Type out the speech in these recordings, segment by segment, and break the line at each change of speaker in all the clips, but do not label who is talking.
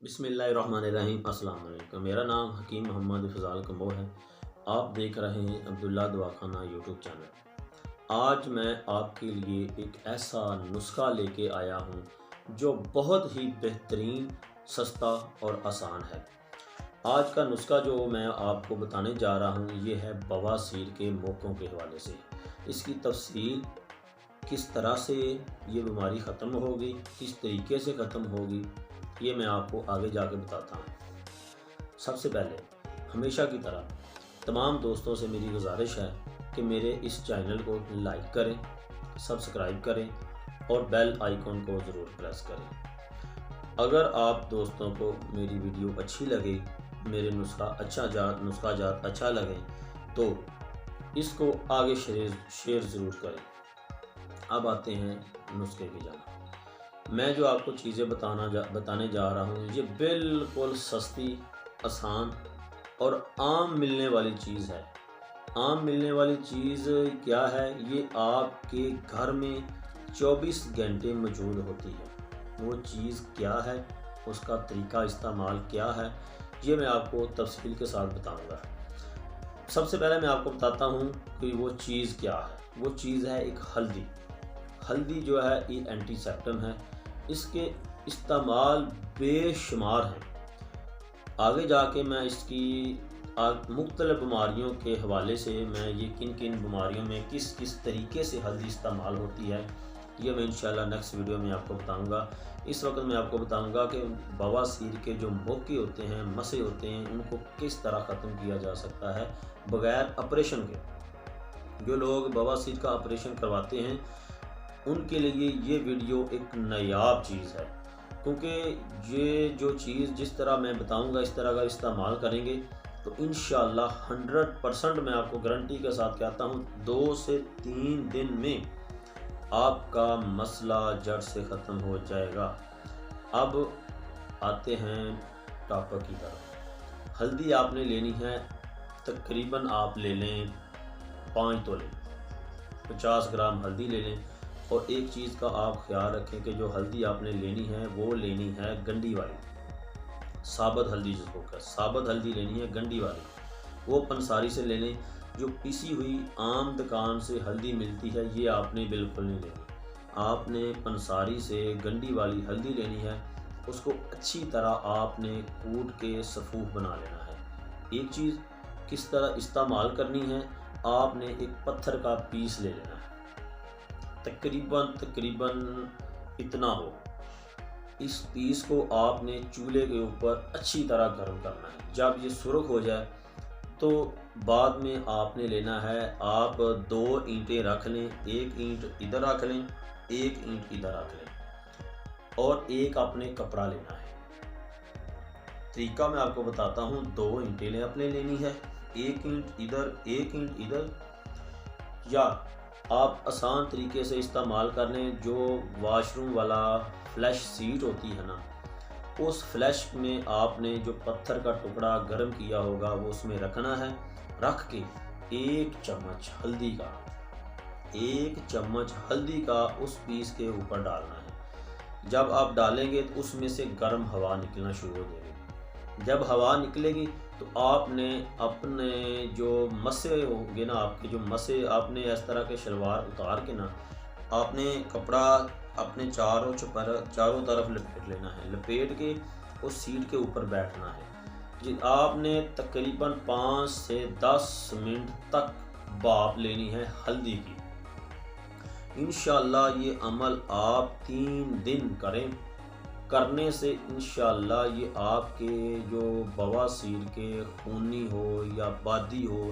बिस्मिल्लाहिर्रहमानिर्रहीम। अस्सलाम वालेकुम। मेरा नाम हकीम मोहम्मद फ़ज़ाल कम्बो है। आप देख रहे हैं अब्दुल्ला दवाखाना यूट्यूब चैनल। आज मैं आपके लिए एक ऐसा नुस्खा लेके आया हूँ जो बहुत ही बेहतरीन, सस्ता और आसान है। आज का नुस्खा जो मैं आपको बताने जा रहा हूँ ये है बवासीर के मौक़ों के हवाले से। इसकी तफसील, किस तरह से ये बीमारी ख़त्म होगी, किस तरीके से ख़त्म होगी, ये मैं आपको आगे जाके बताता हूँ। सबसे पहले हमेशा की तरह तमाम दोस्तों से मेरी गुजारिश है कि मेरे इस चैनल को लाइक करें, सब्सक्राइब करें और बेल आइकॉन को ज़रूर प्रेस करें। अगर आप दोस्तों को मेरी वीडियो अच्छी लगे, मेरे नुस्खा जात अच्छा लगे तो इसको आगे शेयर ज़रूर करें। अब आते हैं नुस्खे की जानिब। मैं जो आपको चीज़ें बताने जा रहा हूँ ये बिल्कुल सस्ती, आसान और आम मिलने वाली चीज़ है। आम मिलने वाली चीज़ क्या है? ये आपके घर में 24 घंटे मौजूद होती है। वो चीज़ क्या है, उसका तरीका इस्तेमाल क्या है, ये मैं आपको तफसील के साथ बताऊंगा। सबसे पहले मैं आपको बताता हूँ कि वो चीज़ क्या है। वो चीज़ है एक हल्दी। हल्दी जो है ये एंटीसेप्टम है। इसके इस्तेमाल बेशुमार हैं। आगे जाके मैं इसकी मुख्तलिफ बीमारियों के हवाले से मैं ये किन किन बीमारियों में किस किस तरीके से हल्दी इस्तेमाल होती है ये मैं इंशाल्लाह नेक्स्ट वीडियो में आपको बताऊंगा। इस वक्त मैं आपको बताऊंगा कि बवासीर के जो मौके होते हैं, मसे होते हैं, उनको किस तरह ख़त्म किया जा सकता है बग़ैर ऑपरेशन के। जो लोग बवासीर का ऑपरेशन करवाते हैं उनके लिए ये वीडियो एक नायाब चीज़ है, क्योंकि ये जो चीज़ जिस तरह मैं बताऊंगा इस तरह का इस्तेमाल करेंगे तो इंशाल्लाह 100% मैं आपको गारंटी के साथ कहता हूँ 2 से 3 दिन में आपका मसला जड़ से ख़त्म हो जाएगा। अब आते हैं टॉपिक की तरफ। हल्दी आपने लेनी है, तकरीबन आप ले लें 5 तोले, 50 ग्राम हल्दी ले लें। और एक चीज़ का आप ख्याल रखें कि जो हल्दी आपने लेनी है वो लेनी है गंडी वाली, साबुत हल्दी जिसको कहते हैं, साबुत हल्दी लेनी है गंडी वाली। वो पंसारी से ले लें। जो पिसी हुई आम दुकान से हल्दी मिलती है ये आपने बिल्कुल नहीं लेनी। आपने पंसारी से गंडी वाली हल्दी लेनी है। उसको अच्छी तरह आपने कूट के सफ़ूफ बना लेना है। एक चीज़ किस तरह इस्तेमाल करनी है, आपने एक पत्थर का पीस ले लेना है, तकरीबन इतना हो। इस पीस को आपने चूल्हे के ऊपर अच्छी तरह गर्म करना है। जब ये सुर्ख हो जाए तो बाद में आपने लेना है, आप 2 ईंटें रख लें, एक ईंट इधर रख लें, एक ईंट इधर रख लें और एक आपने कपड़ा लेना है। तरीका मैं आपको बताता हूँ। 2 ईंटें आपने लेनी है, एक ईंट इधर, एक ईंट इधर, या आप आसान तरीके से इस्तेमाल कर लें। जो वाशरूम वाला फ्लैश सीट होती है ना, उस फ्लैश में आपने जो पत्थर का टुकड़ा गर्म किया होगा वो उसमें रखना है। रख के 1 चम्मच हल्दी का उस पीस के ऊपर डालना है। जब आप डालेंगे तो उसमें से गर्म हवा निकलना शुरू हो जाएगी। जब हवा निकलेगी तो आपने अपने जो मसे होंगे ना, आपके जो मसे, आपने इस तरह के शलवार उतार के ना आपने कपड़ा अपने चारों तरफ लपेट लेना है। लपेट के उस सीट के ऊपर बैठना है जी। आपने तकरीबन 5 से 10 मिनट तक भाप लेनी है हल्दी की। इंशाल्लाह ये अमल आप 3 दिन करें। करने से इंशाल्लाह ये आपके जो बवासीर के खूनी हो या बादी हो,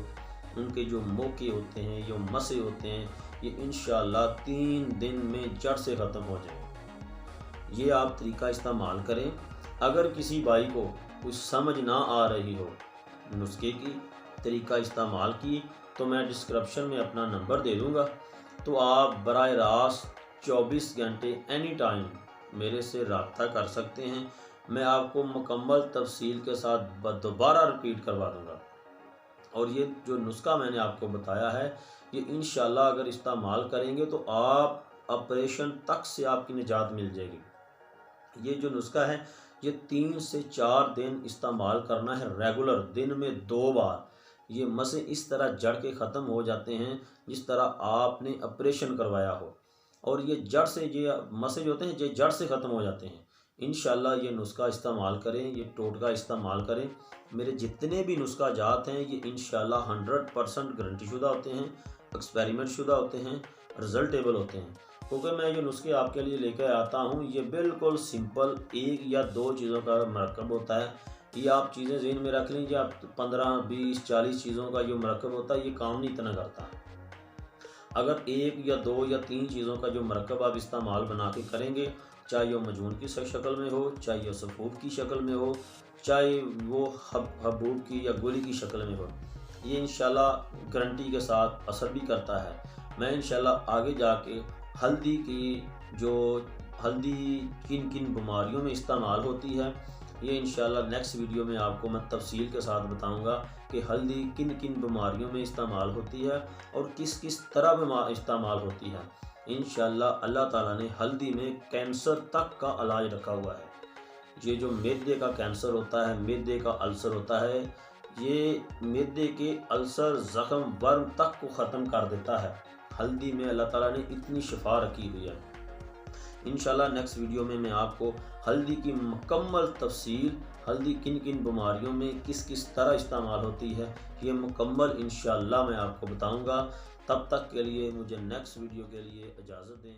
उनके जो मौके होते हैं, जो मसे होते हैं, ये इंशाल्लाह 3 दिन में जड़ से ख़त्म हो जाए। ये आप तरीका इस्तेमाल करें। अगर किसी भाई को कुछ समझ ना आ रही हो नुस्खे की तरीका इस्तेमाल की तो मैं डिस्क्रिप्शन में अपना नंबर दे दूँगा, तो आप बराह रास्त 24 घंटे एनी टाइम मेरे से रब्ता कर सकते हैं। मैं आपको मुकम्मल तफसील के साथ दोबारा रिपीट करवा दूँगा। और ये जो नुस्खा मैंने आपको बताया है ये इंशाल्लाह अगर इस्तेमाल करेंगे तो आप ऑपरेशन तक से आपकी निजात मिल जाएगी। ये जो नुस्खा है یہ 3 سے 4 دن استعمال کرنا ہے ریگولر، دن میں 2 بار۔ یہ مسے اس طرح جڑ کے ختم ہو جاتے ہیں جس طرح آپ نے آپریشن کروایا ہو، اور یہ جڑ سے، یہ مسے جو ہوتے ہیں یہ جڑ سے ختم ہو جاتے ہیں۔ انشاءاللہ یہ نسخہ استعمال کریں، یہ ٹوٹکا استعمال کریں۔ میرے جتنے بھی نسخہ جات ہیں یہ انشاءاللہ 100% گارنٹی شدہ ہوتے ہیں، ایکسپیریمنٹ شدہ ہوتے ہیں، رزلٹیبل ہوتے ہیں۔ کیونکہ میں جو نسخے آپ کے لیے لے کے آتا ہوں یہ بالکل سمپل 1 یا 2 چیزوں کا مرکب ہوتا ہے۔ یہ آپ چیزیں ذہن میں رکھ لیجیے، آپ 15 20 40 چیزوں کا جو مرکب ہوتا ہے یہ کام نہیں اتنا کرتا۔ اگر 1 یا 2 یا 3 چیزوں کا جو مرکب آپ استعمال بنا کے کریں گے، چاہے وہ مجون کی شکل میں ہو، چاہے وہ سفود کی شکل میں ہو، چاہے وہ حبوب کی یا گولی کی شکل میں ہو، یہ انشاءاللہ گارنٹی کے ساتھ اثر بھی کرتا ہے۔ میں انشاءاللہ آگے جا کے ہلدی کی ہلدی کن کن بیماریوں میں استعمال ہوتی ہے، یہ انشاءاللہ نیکسٹ ویڈیو میں آپ کو میں تفصیل کے ساتھ بتاؤں گا کہ ہلدی کن کن بیماریوں میں استعمال ہوتی ہے اور کس کس طرح استعمال ہوتی ہے۔ انشاءاللہ اللہ تعالیٰ نے ہلدی میں کینسر تک کا علاج رکھا ہوا ہے۔ یہ جو معدے کا کینسر ہوتا ہے، معدے کا السر ہوتا ہے، یہ معدے کے السر، زخم، ورم تک کو ختم کر دیتا ہے۔ ہلدی میں اللہ تعالیٰ نے اتنی شفا رکھی ہوئی ہے۔ انشاءاللہ نیکسٹ ویڈیو میں آپ کو ہلدی کی مکمل تفصیل، ہلدی کن کن بیماریوں میں کس کس طرح استعمال ہوتی ہے، یہ مکمل انشاءاللہ میں آپ کو بتاؤں گا۔ تب تک کے لیے مجھے نیکسٹ ویڈیو کے لیے اجازت دیں۔